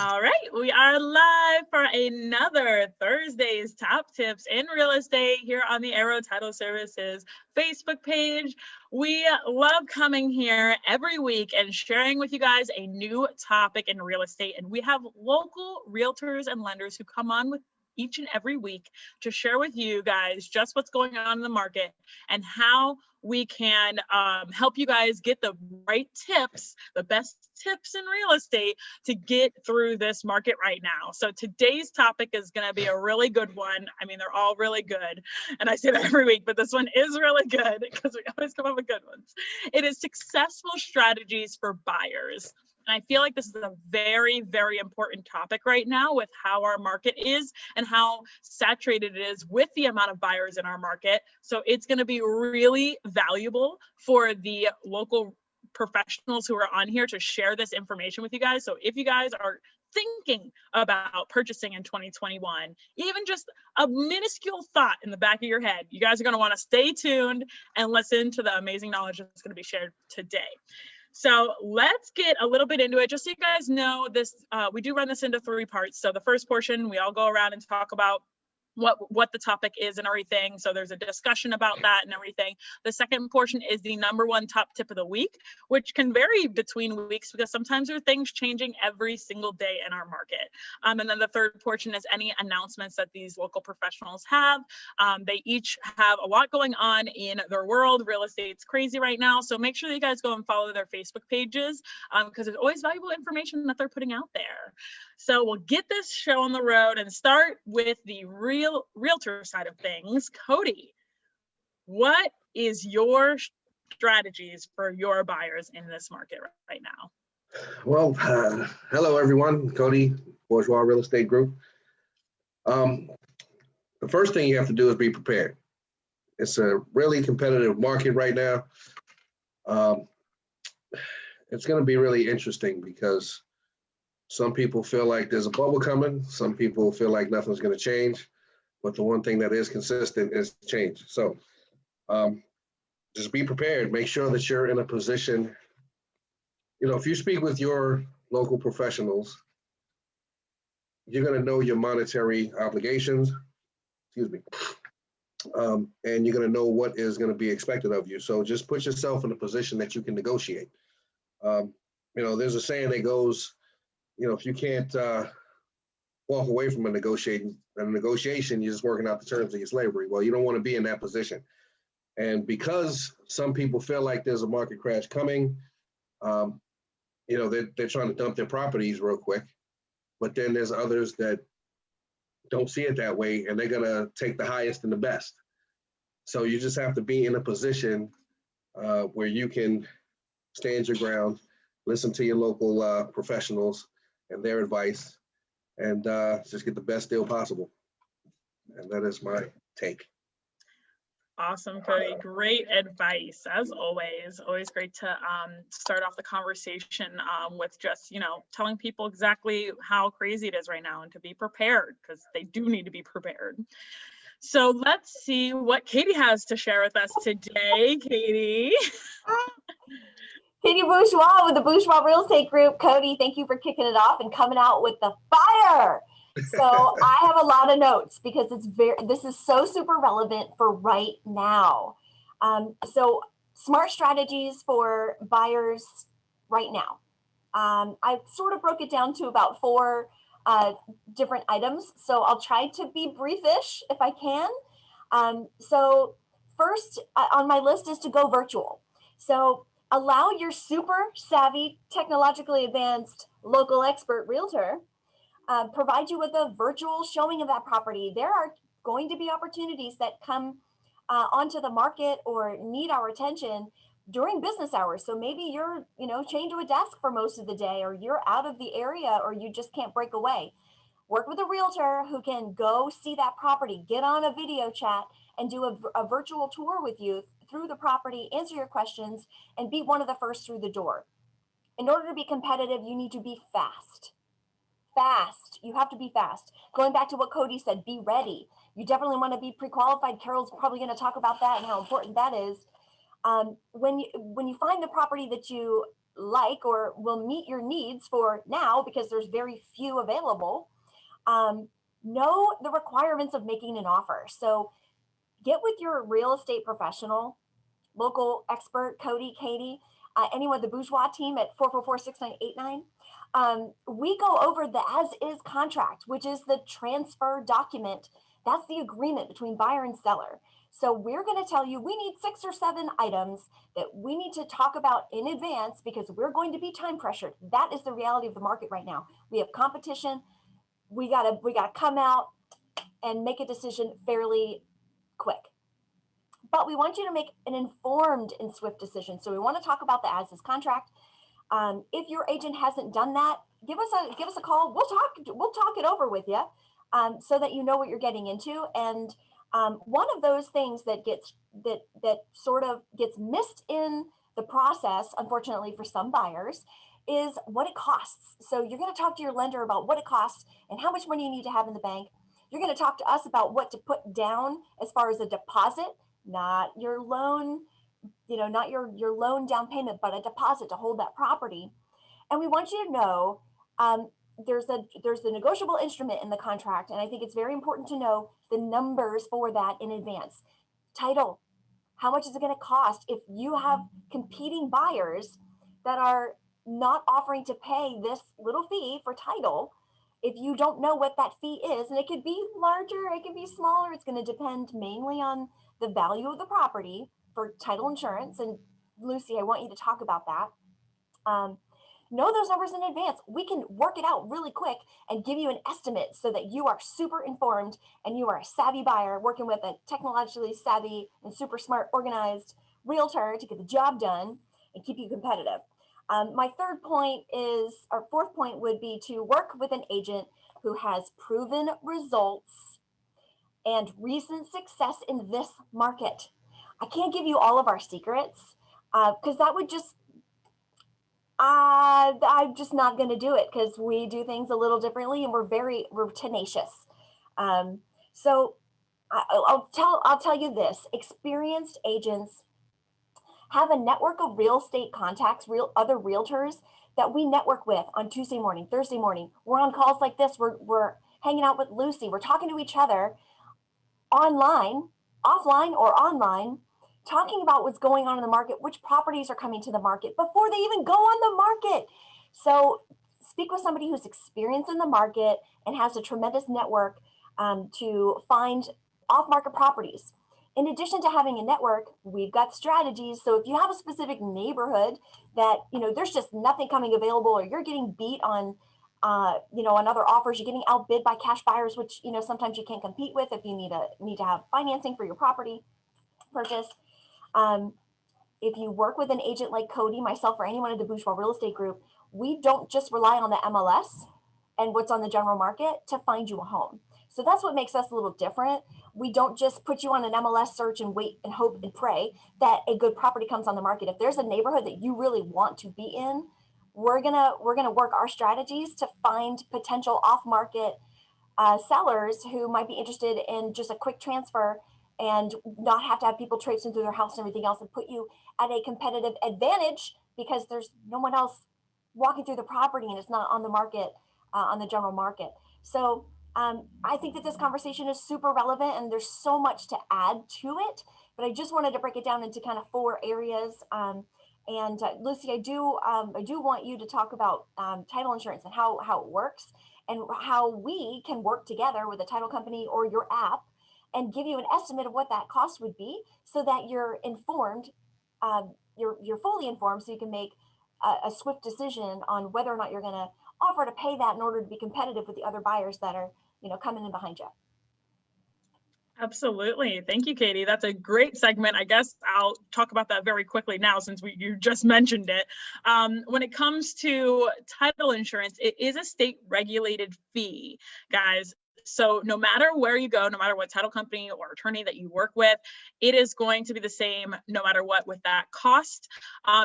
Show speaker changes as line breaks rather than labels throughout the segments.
All right, we are live for another Thursday's Top Tips in Real Estate here on the Arrow Title Services Facebook page. We love coming here every week and sharing with you guys a new topic in real estate. And we have local realtors and lenders who come on with each and every week to share with you guys just what's going on in the market and how we can help you guys get the right tips, the best tips in real estate to get through this market right now. So today's topic is going to be a really good one. I mean, they're all really good. And I say that every week, but this one is really good because we always come up with good ones. It is successful strategies for buyers. And I feel like this is a very, very important topic right now with how our market is and how saturated it is with the amount of buyers in our market. So it's going to be really valuable for the local professionals who are on here to share this information with you guys. So if you guys are thinking about purchasing in 2021, even just a minuscule thought in the back of your head, you guys are going to want to stay tuned and listen to the amazing knowledge that's going to be shared today. So let's get a little bit into it. Just so you guys know, this we do run this into 3 parts. So the first portion, we all go around and talk about what the topic is and everything. So there's a discussion about that and everything. The second portion is the #1 top tip of the week, which can vary between weeks because sometimes there are things changing every single day in our market. And then the third portion is any announcements that these local professionals have. They each have a lot going on in their world. Real estate's crazy right now. So make sure that you guys go and follow their Facebook pages because there's always valuable information that they're putting out there. So we'll get this show on the road and start with the realtor side of things. Codi, what is your strategies for your buyers in this market right now?
Well, hello everyone, Codi, Bourgeois Real Estate Group. The first thing you have to do is be prepared. It's a really competitive market right now. It's going to be really interesting because some people feel like there's a bubble coming. Some people feel like nothing's going to change. But the one thing that is consistent is change. So just be prepared. Make sure that you're in a position, if you speak with your local professionals, you're going to know your monetary obligations, and you're going to know what is going to be expected of you. So just put yourself in a position that you can negotiate. There's a saying that goes, if you can't walk away from a negotiation, you're just working out the terms of your slavery. Well, you don't want to be in that position. And because some people feel like there's a market crash coming, they're trying to dump their properties real quick. But then there's others that don't see it that way, and they're going to take the highest and the best. So you just have to be in a position where you can stand your ground, listen to your local professionals and their advice, and just get the best deal possible. And that is my take.
Awesome, Cody. Great advice, as always. Always great to start off the conversation with just, telling people exactly how crazy it is right now and to be prepared because they do need to be prepared. So let's see what Katey has to share with us today. Katey.
Katey Bourgeois with the Bourgeois Real Estate Group. Codi, thank you for kicking it off and coming out with the fire. So I have a lot of notes because this is so super relevant for right now. So smart strategies for buyers right now. I sort of broke it down to about 4 different items. So I'll try to be briefish if I can. So first on my list is to go virtual. So allow your super savvy, technologically advanced local expert realtor provide you with a virtual showing of that property. There are going to be opportunities that come onto the market or need our attention during business hours. So maybe you're, chained to a desk for most of the day, or you're out of the area, or you just can't break away. Work with a realtor who can go see that property, get on a video chat and do a virtual tour with you through the property, answer your questions, and be one of the first through the door. In order to be competitive, you need to be fast. You have to be fast. Going back to what Codi said, be ready. You definitely want to be pre-qualified. Carol's probably going to talk about that and how important that is. When you find the property that you like or will meet your needs for now because there's very few available. Know the requirements of making an offer. So get with your real estate professional, local expert, Codi, Katey, anyone, the Bourgeois team at 444-6989. We go over the as-is contract, which is the transfer document. That's the agreement between buyer and seller. So we're going to tell you we need 6 or 7 items that we need to talk about in advance because we're going to be time pressured. That is the reality of the market right now. We have competition. We gotta come out and make a decision fairly quick. But we want you to make an informed and swift decision. So we want to talk about the as-is contract. If your agent hasn't done that, give us a call. We'll talk it over with you, so that you know what you're getting into. And one of those things that sort of gets missed in the process, unfortunately for some buyers, is what it costs. So you're going to talk to your lender about what it costs and how much money you need to have in the bank. You're going to talk to us about what to put down as far as a deposit, not your loan, not your loan down payment, but a deposit to hold that property. And we want you to know there's the negotiable instrument in the contract, and I think it's very important to know the numbers for that in advance. Title, how much is it going to cost if you have competing buyers that are not offering to pay this little fee for title? If you don't know what that fee is, and it could be larger, it could be smaller, it's going to depend mainly on the value of the property for title insurance. And Lucy, I want you to talk about that. Know those numbers in advance. We can work it out really quick and give you an estimate so that you are super informed and you are a savvy buyer working with a technologically savvy and super smart, organized realtor to get the job done and keep you competitive. My fourth point would be to work with an agent who has proven results and recent success in this market. I can't give you all of our secrets because that would just, I'm just not going to do it because we do things a little differently and we're tenacious. So I'll tell you this: experienced agents have a network of real estate contacts, other realtors that we network with on Tuesday morning, Thursday morning. We're on calls like this. We're hanging out with Lucy. We're talking to each other online, offline or online, talking about what's going on in the market, which properties are coming to the market before they even go on the market. So speak with somebody who's experienced in the market and has a tremendous network to find off-market properties. In addition to having a network, we've got strategies. So if you have a specific neighborhood that, there's just nothing coming available, or you're getting beat on, on other offers, you're getting outbid by cash buyers, which, sometimes you can't compete with if you need to have financing for your property purchase. If you work with an agent like Codi, myself, or anyone at the Bourgeois Real Estate Group, we don't just rely on the MLS and what's on the general market to find you a home. So that's what makes us a little different. We don't just put you on an MLS search and wait and hope and pray that a good property comes on the market. If there's a neighborhood that you really want to be in, we're gonna work our strategies to find potential off-market sellers who might be interested in just a quick transfer and not have to have people traipsing through their house and everything else, and put you at a competitive advantage because there's no one else walking through the property and it's not on the market, on the general market. So I think that this conversation is super relevant and there's so much to add to it, but I just wanted to break it down into kind of 4 areas. And Lucy, I do want you to talk about title insurance and how it works and how we can work together with a title company or your app and give you an estimate of what that cost would be so that you're informed, you're fully informed, so you can make a swift decision on whether or not you're going to offer to pay that in order to be competitive with the other buyers that are, coming in behind you.
Absolutely. Thank you, Katey. That's a great segment. I guess I'll talk about that very quickly now since you just mentioned it. When it comes to title insurance, it is a state regulated fee, guys. So no matter where you go, no matter what title company or attorney that you work with, it is going to be the same no matter what with that cost.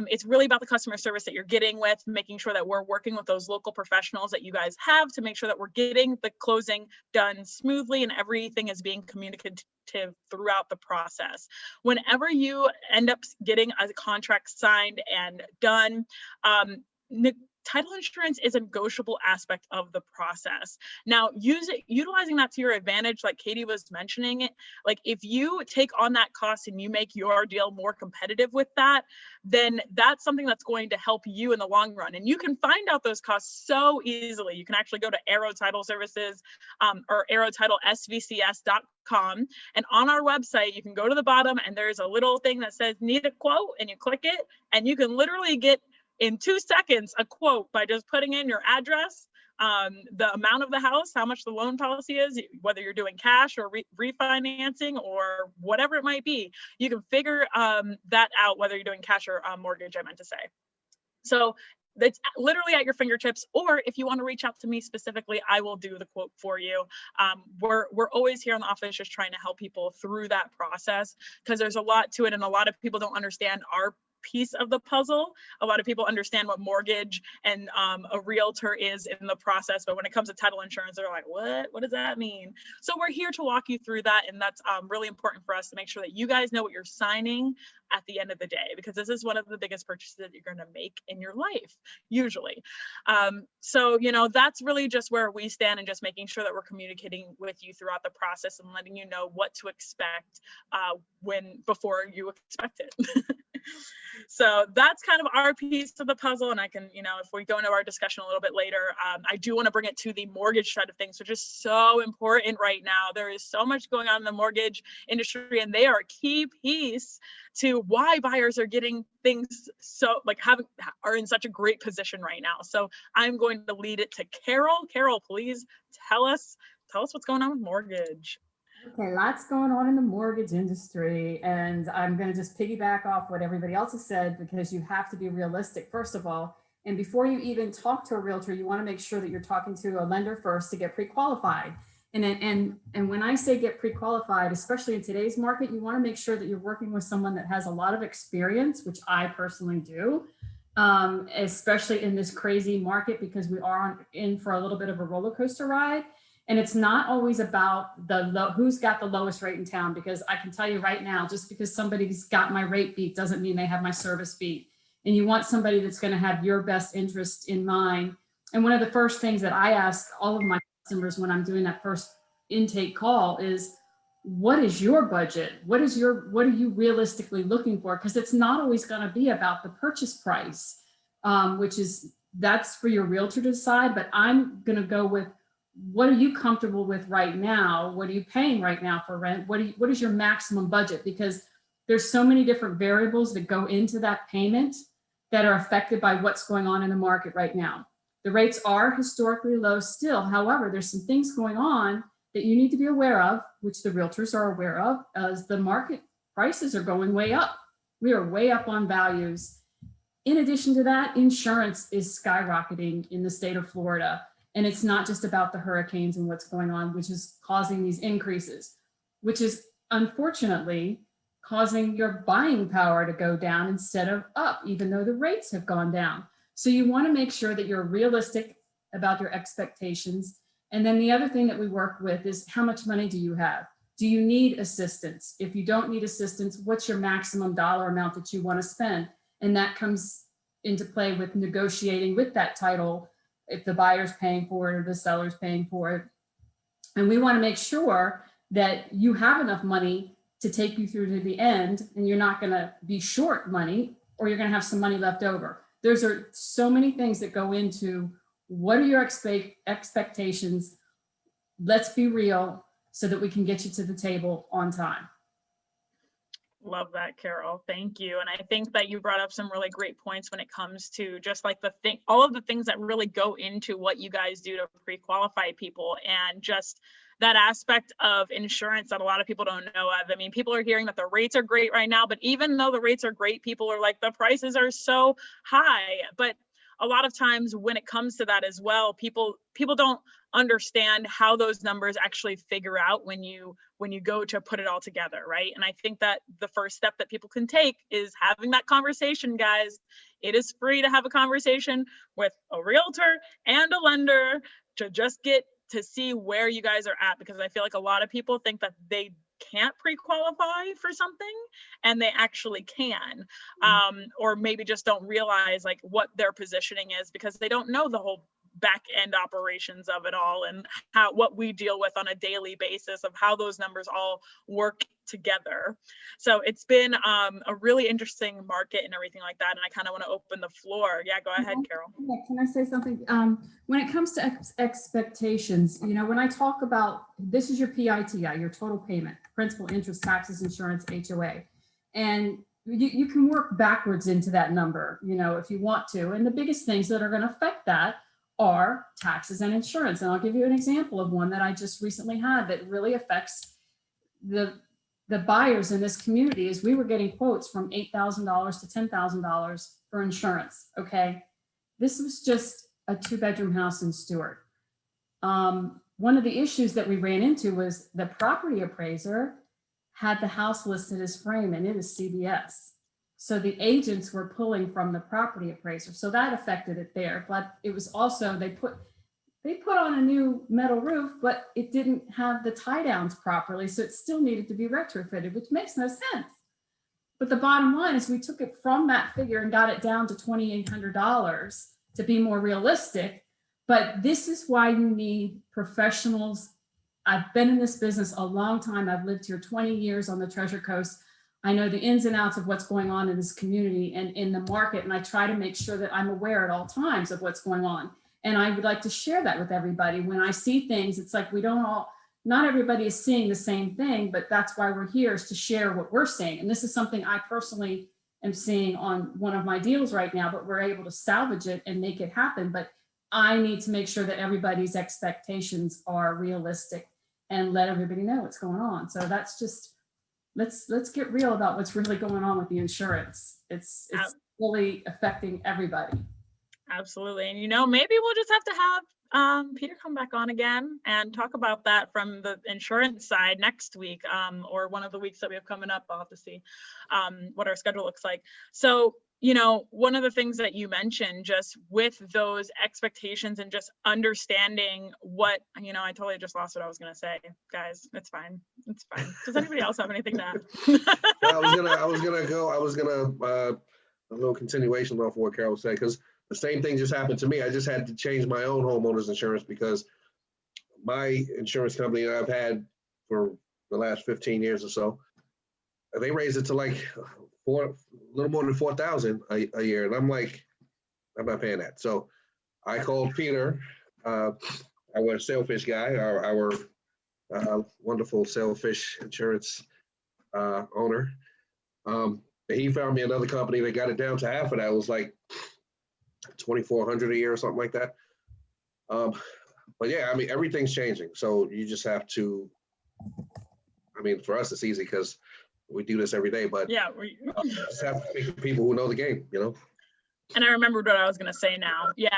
It's really about the customer service that you're getting with, making sure that we're working with those local professionals that you guys have to make sure that we're getting the closing done smoothly and everything is being communicative throughout the process. Whenever you end up getting a contract signed and done, title insurance is a negotiable aspect of the process. Now, utilizing that to your advantage, like Katey was mentioning it, like if you take on that cost and you make your deal more competitive with that, then that's something that's going to help you in the long run. And you can find out those costs so easily. You can actually go to Arrow Title Services or arrowtitlesvcs.com. And on our website, you can go to the bottom and there's a little thing that says need a quote, and you click it and you can literally get in 2 seconds a quote by just putting in your address, the amount of the house, how much the loan policy is, whether you're doing cash or refinancing or whatever it might be. You can figure that out, whether you're doing cash or mortgage, I meant to say. So it's literally at your fingertips, or if you want to reach out to me specifically, I will do the quote for you. We're always here in the office just trying to help people through that process, because there's a lot to it and a lot of people don't understand our piece of the puzzle. A lot of people understand what mortgage and a realtor is in the process, but when it comes to title insurance, they're like, what does that mean? So we're here to walk you through that, and that's really important for us to make sure that you guys know what you're signing at the end of the day, because this is one of the biggest purchases that you're going to make in your life, usually. So, you know, that's really just where we stand, and just making sure that we're communicating with you throughout the process and letting you know what to expect before you expect it. So that's kind of our piece of the puzzle. And I can, you know, if we go into our discussion a little bit later, I do want to bring it to the mortgage side of things, which is so important right now. There is so much going on in the mortgage industry, and they are a key piece to why buyers are getting things so are in such a great position right now. So I'm going to lead it to Carol. Carol, please tell us what's going on with mortgage.
Okay, lots going on in the mortgage industry, and I'm going to just piggyback off what everybody else has said, because you have to be realistic, first of all. And before you even talk to a realtor, you want to make sure that you're talking to a lender first to get pre-qualified. And when I say get pre-qualified, especially in today's market, you want to make sure that you're working with someone that has a lot of experience, which I personally do, especially in this crazy market, because we are in for a little bit of a roller coaster ride. And it's not always about who's got the lowest rate in town, because I can tell you right now, just because somebody's got my rate beat doesn't mean they have my service beat. And you want somebody that's going to have your best interest in mind. And one of the first things that I ask all of my customers when I'm doing that first intake call is, what is your budget? What are you realistically looking for? Because it's not always going to be about the purchase price, that's for your realtor to decide. But I'm going to go with, what are you comfortable with right now? What are you paying right now for rent? What is your maximum budget? Because there's so many different variables that go into that payment that are affected by what's going on in the market right now. The rates are historically low still. However, there's some things going on that you need to be aware of, which the realtors are aware of, as the market prices are going way up. We are way up on values. In addition to that, insurance is skyrocketing in the state of Florida. And it's not just about the hurricanes and what's going on, which is causing these increases, which is unfortunately causing your buying power to go down instead of up, even though the rates have gone down. So you want to make sure that you're realistic about your expectations. And then the other thing that we work with is, how much money do you have? Do you need assistance? If you don't need assistance, what's your maximum dollar amount that you want to spend? And that comes into play with negotiating with that title, if the buyer's paying for it or the seller's paying for it. And we want to make sure that you have enough money to take you through to the end, and you're not going to be short money, or you're going to have some money left over. There's so many things that go into, what are your expectations? Let's be real so that we can get you to the table on time.
Love that, Carol. Thank you. And I think that you brought up some really great points when it comes to just like all of the things that really go into what you guys do to pre-qualify people, and just that aspect of insurance that a lot of people don't know of. I mean, people are hearing that the rates are great right now, but even though the rates are great, people are like, the prices are so high. But a lot of times when it comes to that as well, people don't understand how those numbers actually figure out when you go to put it all together, right? And I think that the first step that people can take is having that conversation, guys. It is free to have a conversation with a realtor and a lender to just get to see where you guys are at, because I feel like a lot of people think that they can't pre-qualify for something and they actually can, or maybe just don't realize like what their positioning is because they don't know the whole back end operations of it all and what we deal with on a daily basis of how those numbers all work together. So it's been a really interesting market and everything like that. And I kind of want to open the floor. Yeah, go ahead, Carol.
Yeah, can I say something? When it comes to expectations, you know, when I talk about this is your PITI, your total payment, principal, interest, taxes, insurance, HOA, and you can work backwards into that number, you know, if you want to. And the biggest things that are going to affect that are taxes and insurance. And I'll give you an example of one that I just recently had that really affects the buyers in this community. Is we were getting quotes from $8,000 to $10,000 for insurance. Okay. This was just a 2-bedroom house in Stewart. One of the issues that we ran into was the property appraiser had the house listed as frame and it is CBS. So the agents were pulling from the property appraiser. So that affected it there. But it was also, they put on a new metal roof, but it didn't have the tie downs properly. So it still needed to be retrofitted, which makes no sense. But the bottom line is we took it from that figure and got it down to $2,800 to be more realistic. But this is why you need professionals. I've been in this business a long time. I've lived here 20 years on the Treasure Coast. I know the ins and outs of what's going on in this community and in the market. And I try to make sure that I'm aware at all times of what's going on. And I would like to share that with everybody. When I see things, it's like not everybody is seeing the same thing, but that's why we're here, is to share what we're seeing. And this is something I personally am seeing on one of my deals right now, but we're able to salvage it and make it happen. But I need to make sure that everybody's expectations are realistic and let everybody know what's going on. So that's just, let's get real about what's really going on with the insurance. It's really affecting everybody.
Absolutely. And, you know, maybe we'll just have to have Peter come back on again and talk about that from the insurance side next week, or one of the weeks that we have coming up. I'll have to see what our schedule looks like. So, you know, one of the things that you mentioned, just with those expectations and just understanding what, you know, I totally just lost what I was going to say, guys. It's fine. It's fine. Does anybody else have anything to add?
I was gonna a little continuation off what Carol said, because the same thing just happened to me. I just had to change my own homeowner's insurance because my insurance company that I've had for the last 15 years or so, they raised it to like a little more than $4,000 a year. And I'm like, I'm not paying that. So I called Peter, our Sailfish guy, our wonderful Sailfish insurance owner. He found me another company that got it down to half of that. It was like $2,400 a year or something like that. But yeah, I mean, everything's changing. So you just have to, I mean, for us, it's easy because we do this every day, but
yeah,
just have to speak to people who know the game, you know?
And I remembered what I was going to say now. Yeah,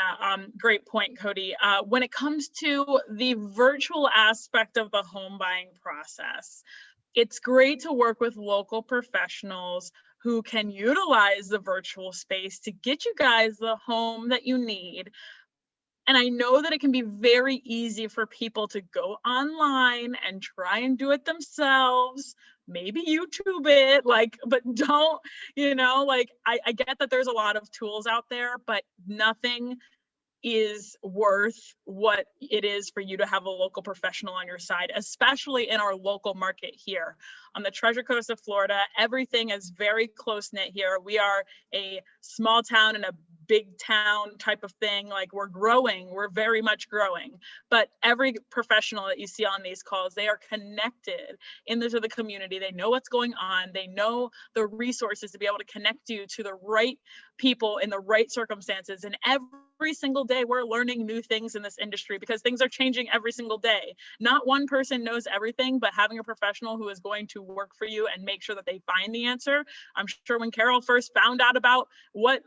great point, Cody. When it comes to the virtual aspect of the home buying process, it's great to work with local professionals who can utilize the virtual space to get you guys the home that you need. And I know that it can be very easy for people to go online and try and do it themselves, maybe YouTube it, but don't, I get that there's a lot of tools out there, but nothing is worth what it is for you to have a local professional on your side, especially in our local market here. On the Treasure Coast of Florida, everything is very close knit here. We are a small town and a big town type of thing. Like, we're growing, we're very much growing, but every professional that you see on these calls, they are connected into the community. They know what's going on. They know the resources to be able to connect you to the right people in the right circumstances. And every single day we're learning new things in this industry because things are changing every single day. Not one person knows everything, but having a professional who is going to work for you and make sure that they find the answer. I'm sure when Carol first found out about what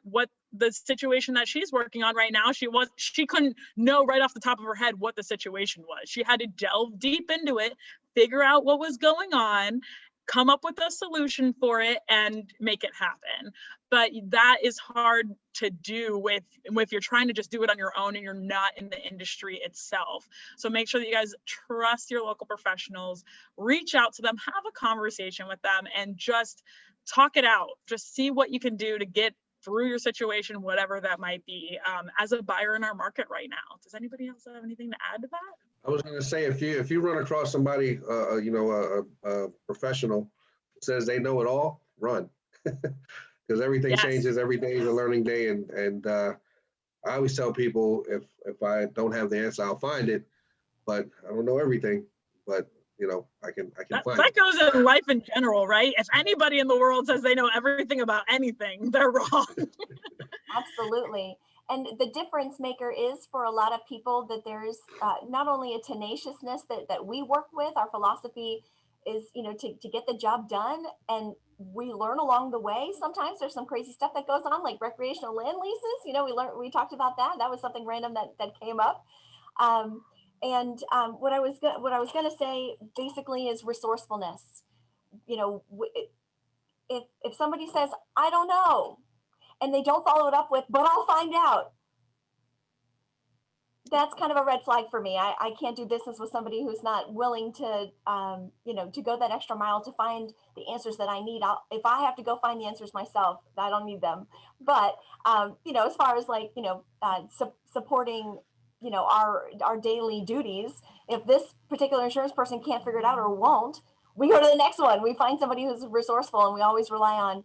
the situation that she's working on right now. She couldn't know right off the top of her head what the situation was. She had to delve deep into it, figure out what was going on, come up with a solution for it, and make it happen. But that is hard to do if you're trying to just do it on your own and you're not in the industry itself. So make sure that you guys trust your local professionals, reach out to them, have a conversation with them, and just talk it out. Just see what you can do to get through your situation, whatever that might be, as a buyer in our market right now. Does anybody else have anything to add to that?
I was going to say, if you run across somebody, a professional says they know it all, run, because everything
Yes.
changes. Every day is a learning day, and I always tell people, if I don't have the answer, I'll find it, but I don't know everything, but I can find
that
it.
goes in life in general, right? If anybody in the world says they know everything about anything, they're wrong.
Absolutely. And the difference maker is for a lot of people that there's not only a tenaciousness that we work with. Our philosophy is, to get the job done, and we learn along the way. Sometimes there's some crazy stuff that goes on, like recreational land leases. We talked about that. That was something random that came up. What I was going to say basically is resourcefulness. If somebody says, I don't know, and they don't follow it up with, but I'll find out, that's kind of a red flag for me. I can't do business with somebody who's not willing to, to go that extra mile to find the answers that I need. If I have to go find the answers myself, I don't need them. But, as far as supporting, our daily duties, if this particular insurance person can't figure it out or won't, we go to the next one. We find somebody who's resourceful, and we always rely on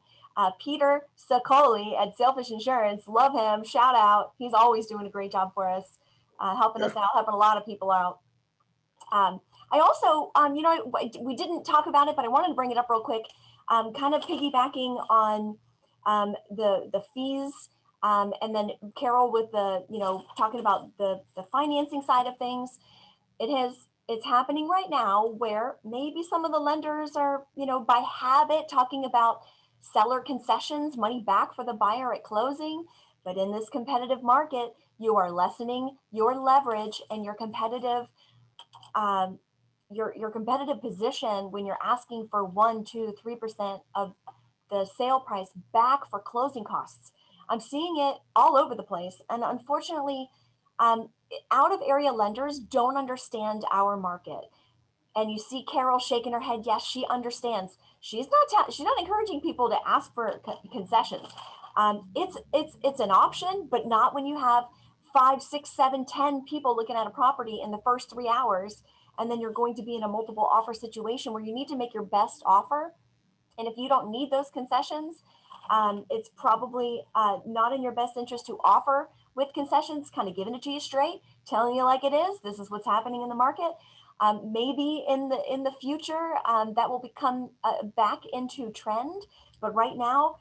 Peter Sacoli at Sailfish Insurance. Love him. Shout out. He's always doing a great job for us, helping us out, helping a lot of people out. I also, we didn't talk about it, but I wanted to bring it up real quick, kind of piggybacking on the fees, and then Carol with the, talking about the financing side of things. It's happening right now where maybe some of the lenders are, by habit talking about seller concessions, money back for the buyer at closing. But in this competitive market, you are lessening your leverage and your competitive your competitive position when you're asking for 1%, 2%, 3% of the sale price back for closing costs. I'm seeing it all over the place, and unfortunately, out of area lenders don't understand our market. And you see Carol shaking her head. Yes, she understands. She's not encouraging people to ask for concessions. It's an option, but not when you have 5, 6, 7, 10 people looking at a property in the first 3 hours, and then you're going to be in a multiple offer situation where you need to make your best offer. And if you don't need those concessions, it's probably not in your best interest to offer with concessions, kind of giving it to you straight, telling you like it is. This is what's happening in the market. Maybe in the future that will become back into trend. But right now,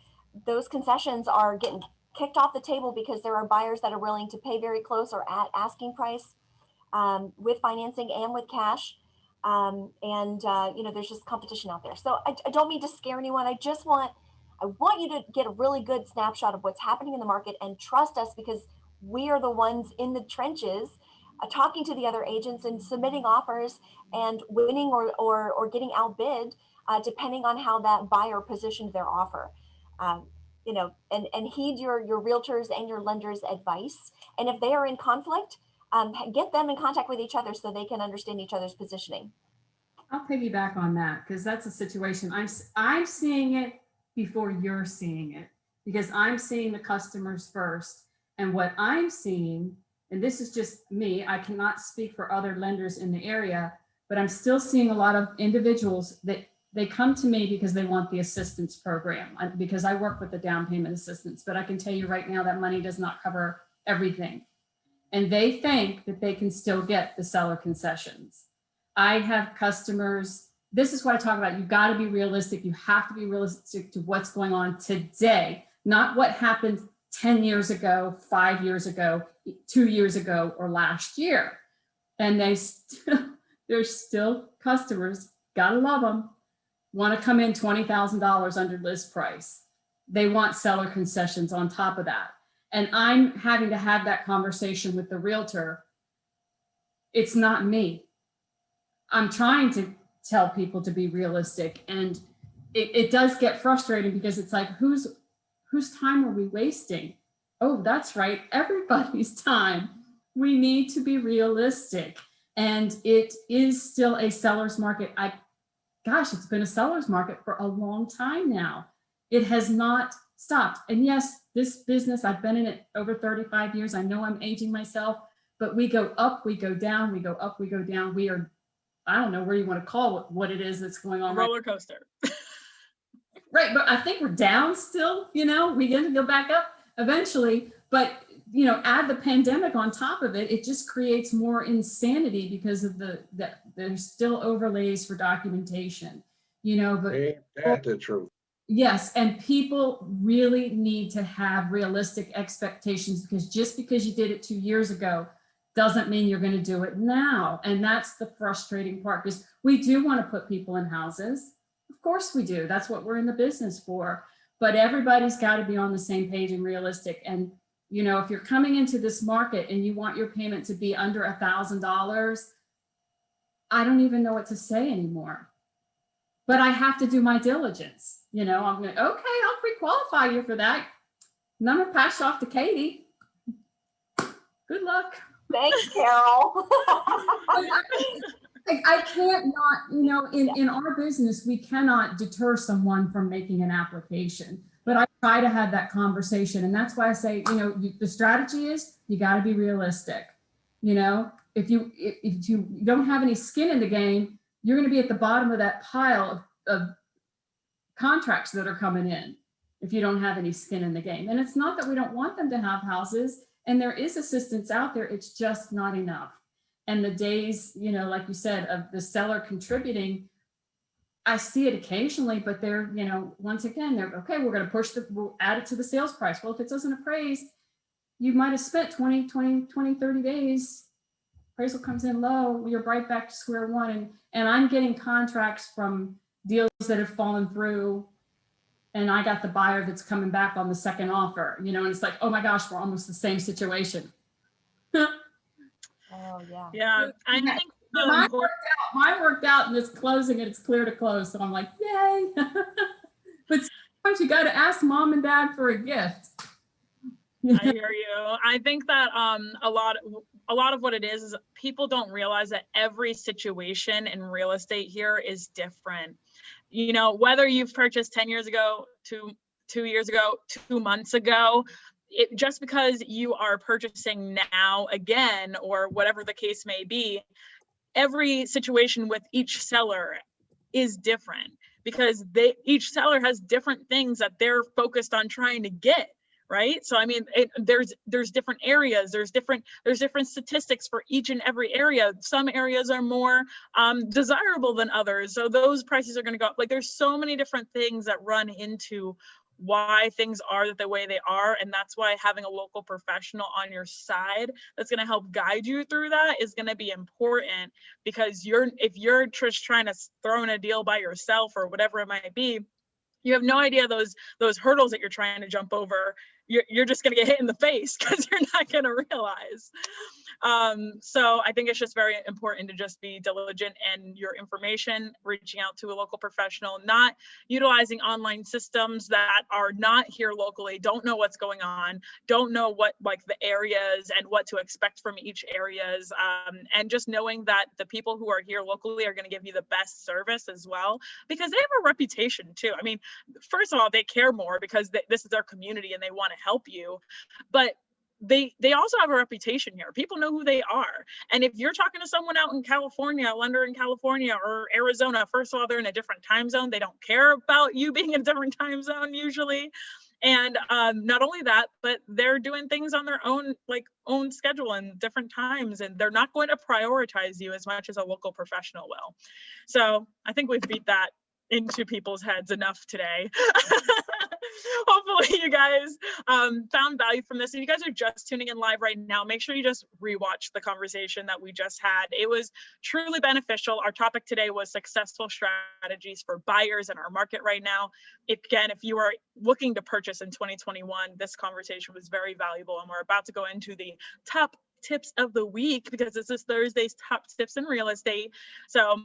those concessions are getting kicked off the table because there are buyers that are willing to pay very close or at asking price with financing and with cash. There's just competition out there. So I don't mean to scare anyone. I want you to get a really good snapshot of what's happening in the market and trust us, because we are the ones in the trenches talking to the other agents and submitting offers and winning or getting outbid depending on how that buyer positioned their offer. And heed your realtors and your lenders' advice. And if they are in conflict, get them in contact with each other so they can understand each other's positioning.
I'll piggyback on that, because that's a situation I'm seeing it before you're seeing it, because I'm seeing the customers first. And what I'm seeing, and this is just me, I cannot speak for other lenders in the area, but I'm still seeing a lot of individuals that they come to me because they want the assistance program, because I work with the down payment assistance. But I can tell you right now that money does not cover everything. And they think that they can still get the seller concessions. I have customers, this is what I talk about. You've got to be realistic. You have to be realistic to what's going on today, not what happened 10 years ago, 5 years ago, 2 years ago, or last year. And there's still customers, gotta love them, want to come in $20,000 under list price. They want seller concessions on top of that. and I'm having to have that conversation with the realtor, it's not me. I'm trying to tell people to be realistic, and it does get frustrating because it's like, whose time are we wasting? Oh, that's right, everybody's time. We need to be realistic, and it is still a seller's market. Gosh, it's been a seller's market for a long time now. It has not stopped. And yes, this business, I've been in it over 35 years. I know I'm aging myself, but we go up, we go down, we go up, we go down. We are, I don't know where you want to call it, what it is that's going on.
Roller coaster.
Right, but I think we're down still, you know, we get to go back up eventually, but you know, add the pandemic on top of it, it just creates more insanity because of there's still overlays for documentation, you know, but
Ain't that the truth?
yes, and people really need to have realistic expectations, because just because you did it 2 years ago doesn't mean you're going to do it now. And that's the frustrating part, because we do want to put people in houses. Of course we do. That's what we're in the business for. But everybody's got to be on the same page and realistic. And you know, if you're coming into this market and you want your payment to be under $1,000, I don't even know what to say anymore. But I have to do my diligence. You know, I'm going, okay, I'll pre-qualify you for that. And I'm going to pass you off to Katey. Good luck.
Thanks, Carol.
I can't not, you know, in our business, we cannot deter someone from making an application. But I try to have that conversation. And that's why I say, you know, the strategy is you got to be realistic. You know, if you don't have any skin in the game, you're going to be at the bottom of that pile of contracts that are coming in if you don't have any skin in the game. And it's not that we don't want them to have houses, and there is assistance out there. It's just not enough. And the days, you know, like you said, of the seller contributing, I see it occasionally, but they're, you know, once again, they're okay, we'll add it to the sales price. Well, if it doesn't appraise, you might have spent 20, 30 days. Appraisal comes in low, you're right back to square one. And I'm getting contracts from deals that have fallen through, and I got the buyer that's coming back on the second offer, you know, and it's like, oh my gosh, we're almost the same situation.
Oh, yeah.
Yeah, I think
Mine worked out and it's closing and it's clear to close. So I'm like, yay. But sometimes you got to ask mom and dad for a gift.
I hear you. I think that a lot of what it is people don't realize that every situation in real estate here is different. You know, whether you've purchased 10 years ago, two years ago, 2 months ago, just because you are purchasing now again, or whatever the case may be, every situation with each seller is different, because each seller has different things that they're focused on trying to get. Right. So, I mean, there's different areas, there's different statistics for each and every area. Some areas are more desirable than others, so those prices are going to go up. Like, there's so many different things that run into why things are the way they are. And that's why having a local professional on your side that's going to help guide you through that is going to be important, because if you're just trying to throw in a deal by yourself or whatever it might be, you have no idea those hurdles that you're trying to jump over. You're just going to get hit in the face because you're not going to realize. So I think it's just very important to just be diligent in your information, reaching out to a local professional, not utilizing online systems that are not here locally, don't know what's going on, don't know what, like, the areas and what to expect from each areas, and just knowing that the people who are here locally are going to give you the best service as well, because they have a reputation too. I mean, first of all, they care more because this is their community and they want to help you, but they also have a reputation here. People know who they are. And if you're talking to someone out in California, a lender in California or Arizona, first of all, they're in a different time zone. They don't care about you being in a different time zone usually. And not only that, but they're doing things on their own schedule and different times, and they're not going to prioritize you as much as a local professional will. So I think we've beat that into people's heads enough today. Hopefully you guys found value from this. If you guys are just tuning in live right now, make sure you just rewatch the conversation that we just had. It was truly beneficial. Our topic today was successful strategies for buyers in our market right now. If you are looking to purchase in 2021, this conversation was very valuable, and we're about to go into the top tips of the week because this is Thursday's top tips in real estate. So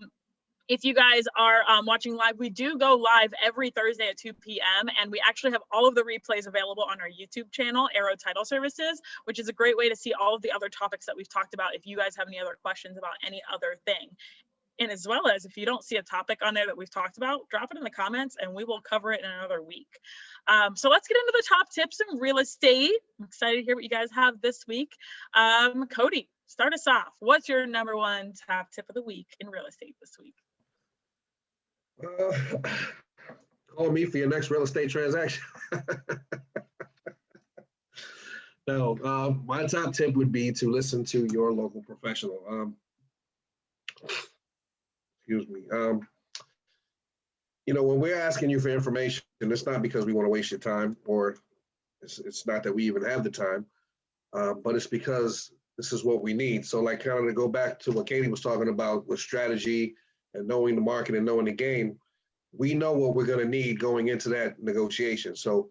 if you guys are watching live, we do go live every Thursday at 2 p.m. and we actually have all of the replays available on our YouTube channel, Arrow Title Services, which is a great way to see all of the other topics that we've talked about if you guys have any other questions about any other thing. And as well as if you don't see a topic on there that we've talked about, drop it in the comments and we will cover it in another week. So let's get into the top tips in real estate. I'm excited to hear what you guys have this week. Codi, start us off. What's your number one top tip of the week in real estate this week?
Call me for your next real estate transaction. No, my top tip would be to listen to your local professional. Excuse me. You know, when we're asking you for information, it's not because we want to waste your time, or it's not that we even have the time, but it's because this is what we need. So like kind of to go back to what Katey was talking about with strategy and knowing the market and knowing the game, we know what we're going to need going into that negotiation. So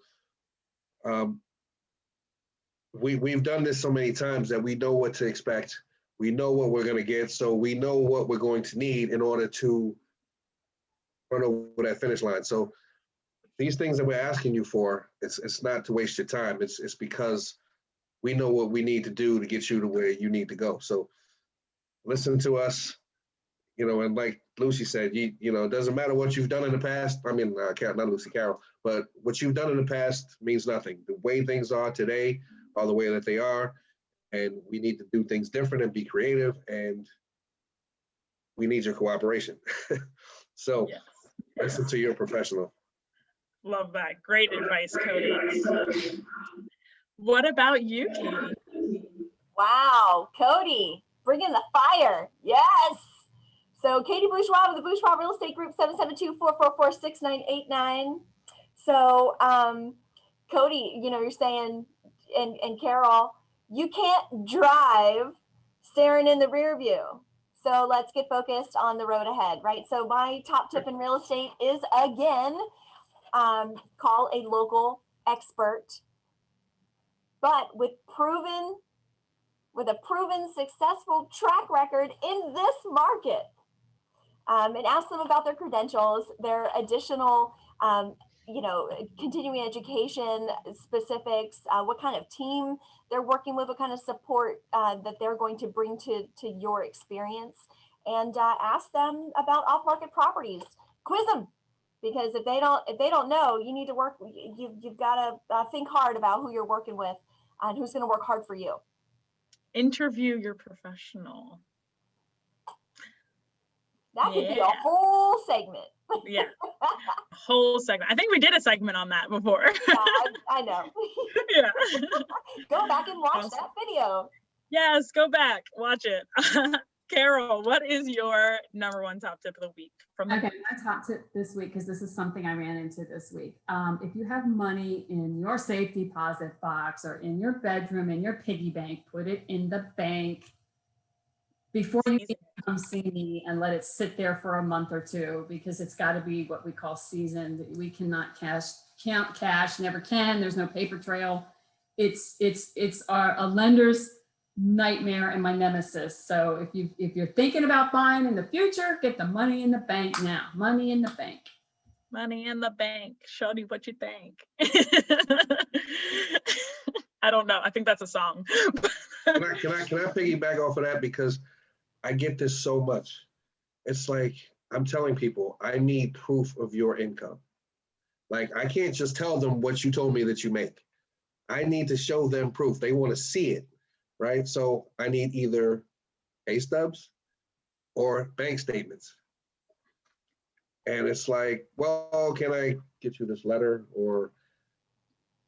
we've done this so many times that we know what to expect. We know what we're going to get. So we know what we're going to need in order to run over that finish line. So these things that we're asking you for, it's not to waste your time. It's because we know what we need to do to get you to where you need to go. So listen to us. You know, and like Lucy said, you know, it doesn't matter what you've done in the past. I mean, not Lucy, Carol, but what you've done in the past means nothing. The way things are today are the way that they are, and we need to do things different and be creative, and we need your cooperation. So yes. Listen to your professional.
Love that. Great advice, Codi. What about you, Katey?
Wow, Codi, bringing the fire. Yes. So Katey Bourgeois with the Bourgeois Real Estate Group, 772-444-6989. So Codi, you know, you're saying, and Carol, you can't drive staring in the rear view. So let's get focused on the road ahead, right? So my top tip in real estate is, again, call a local expert, but with a proven successful track record in this market. And ask them about their credentials, their additional, you know, continuing education specifics, what kind of team they're working with, what kind of support that they're going to bring to your experience, and ask them about off-market properties. Quiz them, because if they don't know, you need to work. You've got to think hard about who you're working with and who's going to work hard for you.
Interview your professional.
That could be a whole segment.
Yeah, a whole segment. I think we did a segment on that before.
Yeah, I know.
Yeah.
Go back and watch that video.
Yes, go back, watch it. Carol, what is your number one top tip of the week?
Okay, my top tip this week, because this is something I ran into this week. If you have money in your safe deposit box or in your bedroom, in your piggy bank, put it in the bank before you come see me, and let it sit there for a month or two, because it's got to be what we call seasoned. We cannot count cash, never can. There's no paper trail. It's a lender's nightmare and my nemesis. So if you're thinking about buying in the future, get the money in the bank now. Money in the bank.
Money in the bank. Show me what you think. I don't know. I think that's a song.
Can I piggyback off of that, because I get this so much. It's like, I'm telling people, I need proof of your income. Like, I can't just tell them what you told me that you make. I need to show them proof. They want to see it, right? So I need either pay stubs or bank statements. And it's like, well, can I get you this letter? Or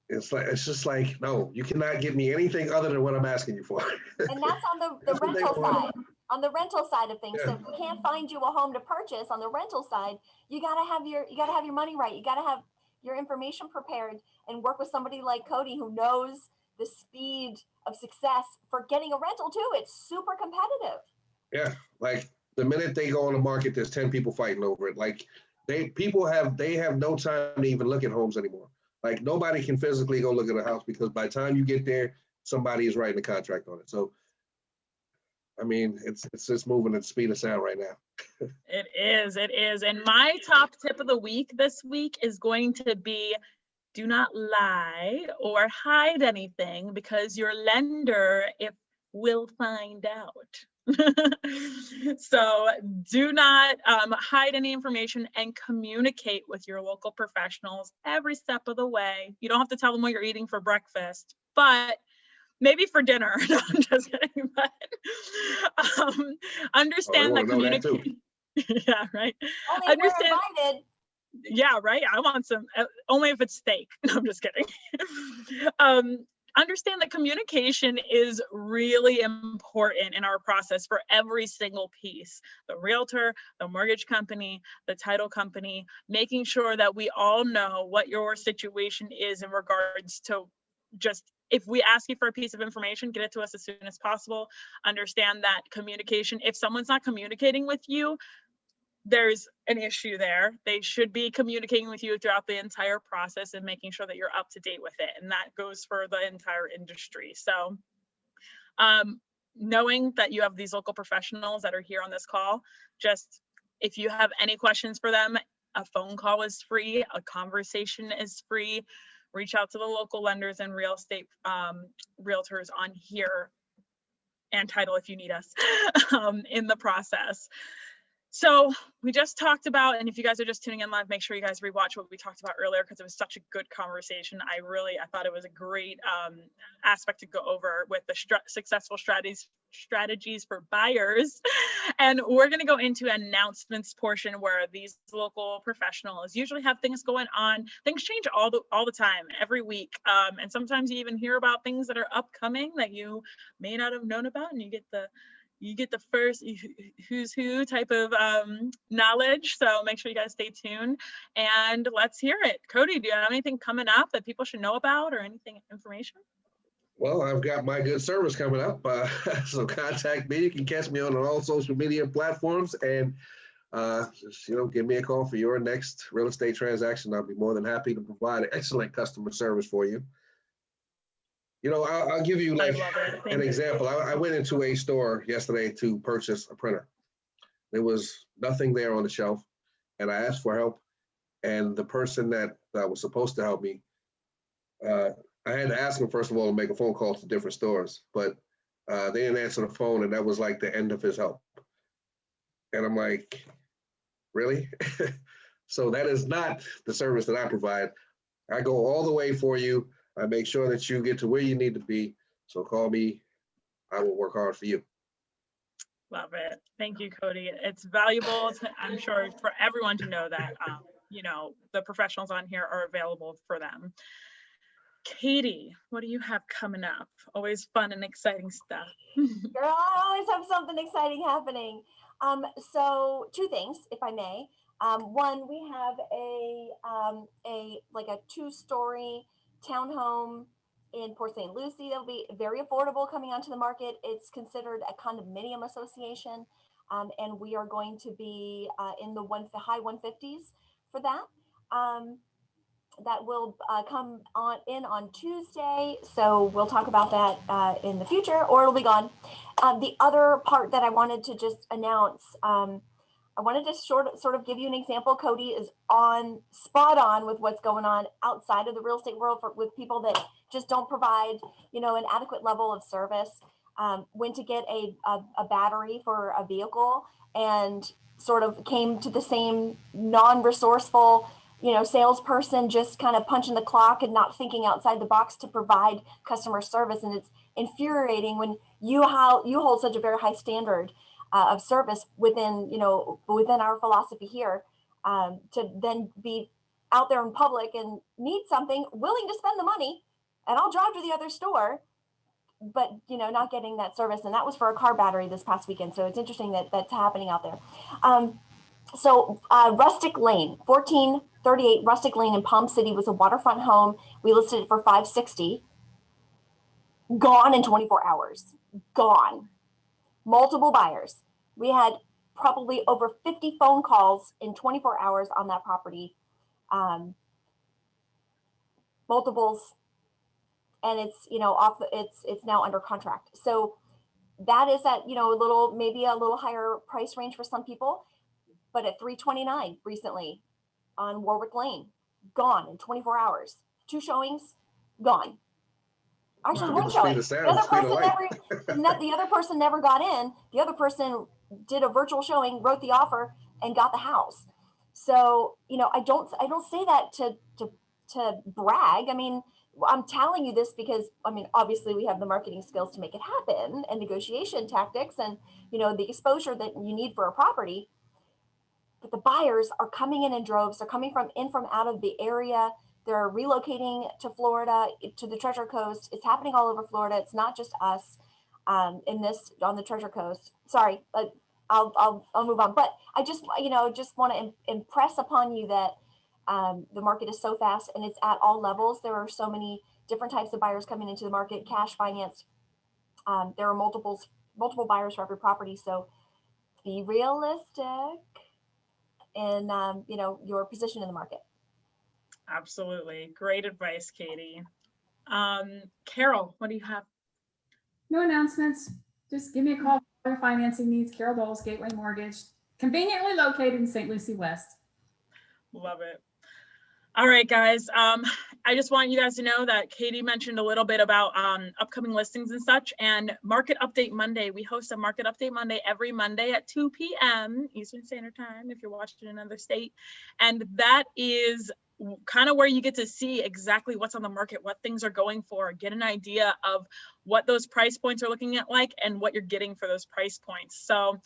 it's just like, no, you cannot get me anything other than what I'm asking you for.
And that's on the rental side. on the rental side of things.
Yeah.
So if we can't find you a home to purchase on the rental side, you gotta have your money right. You gotta have your information prepared and work with somebody like Codi who knows the speed of success for getting a rental too. It's super competitive.
Yeah, like the minute they go on the market, there's 10 people fighting over it. Like they have no time to even look at homes anymore. Like nobody can physically go look at a house because by the time you get there, somebody is writing a contract on it. So I mean, it's just moving at the speed of sound right now.
It is. And my top tip of the week this week is going to be, do not lie or hide anything because your lender will find out. So do not hide any information and communicate with your local professionals every step of the way. You don't have to tell them what you're eating for breakfast, but maybe for dinner. No, I'm just kidding. But understand that communication. Yeah, right.
Only if we're invited.
Yeah, right. I want some, only if it's steak. No, I'm just kidding. Understand that communication is really important in our process for every single piece. The realtor, the mortgage company, the title company, making sure that we all know what your situation is in regards to just, if we ask you for a piece of information, get it to us as soon as possible. Understand that communication, if someone's not communicating with you, there's an issue there. They should be communicating with you throughout the entire process and making sure that you're up to date with it. And that goes for the entire industry. So knowing that you have these local professionals that are here on this call, just if you have any questions for them, a phone call is free, a conversation is free. Reach out to the local lenders and real estate realtors on here, and title if you need us in the process. So we just talked about, and if you guys are just tuning in live, make sure you guys rewatch what we talked about earlier because it was such a good conversation. I thought it was a great aspect to go over with the successful strategies for buyers. And we're going to go into announcements portion where these local professionals usually have things going on. Things change all the time, every week. And sometimes you even hear about things that are upcoming that you may not have known about, and you get the first who's who type of knowledge. So make sure you guys stay tuned and let's hear it. Codi, do you have anything coming up that people should know about or information?
Well, I've got my good service coming up. So contact me. You can catch me on all social media platforms and just, give me a call for your next real estate transaction. I'll be more than happy to provide excellent customer service for you. I'll give you like an example. I went into a store yesterday to purchase a printer. There was nothing there on the shelf, and I asked for help. And the person that was supposed to help me, I had to ask him, first of all, to make a phone call to different stores, but they didn't answer the phone, and that was like the end of his help. And I'm like, really? So that is not the service that I provide. I go all the way for you. I make sure that you get to where you need to be. So call me. I will work hard for you.
Love it. Thank you, Codi. It's valuable, I'm sure, for everyone to know that, the professionals on here are available for them. Katey, what do you have coming up? Always fun and exciting stuff.
Girl, I always have something exciting happening. So two things, if I may. One, we have a 2-story townhome in Port St. Lucie that'll be very affordable coming onto the market. It's considered a condominium association, and we are going to be in the high 150s for that. That will come on Tuesday, so we'll talk about that in the future, or it'll be gone. The other part that I wanted to just announce, I wanted to sort of give you an example. Codi is spot on with what's going on outside of the real estate world with people that just don't provide, an adequate level of service. Went to get a battery for a vehicle and sort of came to the same non-resourceful, salesperson just kind of punching the clock and not thinking outside the box to provide customer service. And it's infuriating when you hold such a very high standard of service within our philosophy here, to then be out there in public and need something, willing to spend the money, and I'll drive to the other store, you know, not getting that service. And that was for a car battery this past weekend. So it's interesting that that's happening out there. Rustic Lane, 1438 Rustic Lane in Palm City was a waterfront home. We listed it for $560. Gone in 24 hours. Gone. Multiple buyers. We had probably over 50 phone calls in 24 hours on that property. Multiples, and it's, you know, it's now under contract. So that is at, you know, maybe a little higher price range for some people, but at $329 recently on Warwick Lane, gone in 24 hours. 2 showings, gone. Actually,
Wow.
1 showing. The other person never got in. The other person did a virtual showing, wrote the offer, and got the house. So, you know, I don't say that to brag. I mean, I'm telling you this because, I mean, obviously we have the marketing skills to make it happen and negotiation tactics and, you know, the exposure that you need for a property. But the buyers are coming in droves. They're coming from out of the area. They're relocating to Florida, to the Treasure Coast. It's happening all over Florida. It's not just us on the Treasure Coast. Sorry, I'll move on. But I just want to impress upon you that the market is so fast and it's at all levels. There are so many different types of buyers coming into the market, cash, finance. There are multiple buyers for every property. So be realistic in you know, your position in the market.
Absolutely. Great advice, Katey. Carol, what do you have?
No announcements. Just give me a call for your financing needs. Carol Dols, Gateway Mortgage, conveniently located in St. Lucie West.
Love it. All right, guys. I just want you guys to know that Katey mentioned a little bit about upcoming listings and such, and Market Update Monday. We host a Market Update Monday every Monday at 2 p.m. Eastern Standard Time if you're watching in another state. And that is kind of where you get to see exactly what's on the market, what things are going for, get an idea of what those price points are looking at like and what you're getting for those price points. So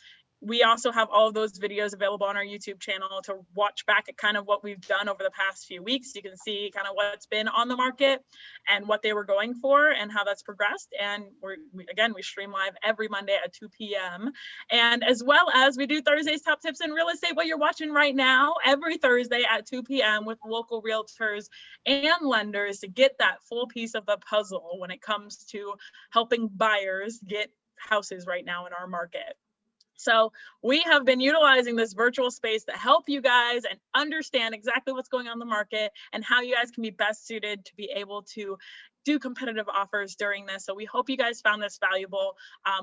we also have all of those videos available on our YouTube channel to watch back at kind of what we've done over the past few weeks. You can see kind of what's been on the market and what they were going for and how that's progressed. And we stream live every Monday at 2 p.m. And as well as we do Thursday's Top Tips in Real Estate, what you're watching right now, every Thursday at 2 p.m. with local realtors and lenders to get that full piece of the puzzle when it comes to helping buyers get houses right now in our market. So we have been utilizing this virtual space to help you guys and understand exactly what's going on in the market and how you guys can be best suited to be able to do competitive offers during this. So we hope you guys found this valuable.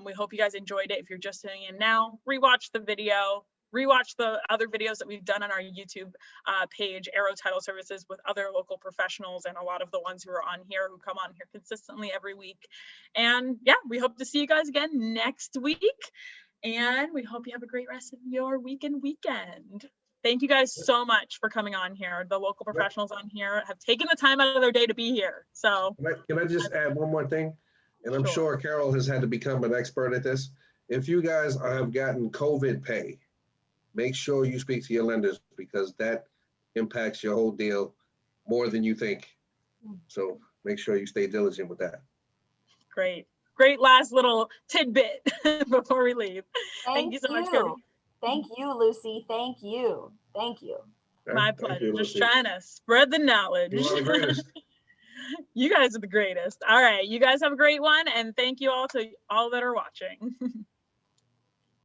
We hope you guys enjoyed it. If you're just tuning in now, rewatch the video, rewatch the other videos that we've done on our YouTube page, Arrow Title Services, with other local professionals and a lot of the ones who are on here, who come on here consistently every week. And yeah, we hope to see you guys again next week. And we hope you have a great rest of your week and weekend. Thank you guys so much for coming on here. The local professionals on here have taken the time out of their day to be here. So
can I just add one more thing? And I'm sure Carol has had to become an expert at this. If you guys have gotten COVID pay, make sure you speak to your lenders because that impacts your whole deal more than you think. So make sure you stay diligent with that.
Great. Great last little tidbit before we leave. Thank you so much, Codi.
Thank you, Lucy. Thank you. Thank you.
My pleasure. Just trying to spread the knowledge.
You are the greatest.
You guys are the greatest. All right. You guys have a great one. And thank you all to all that are watching.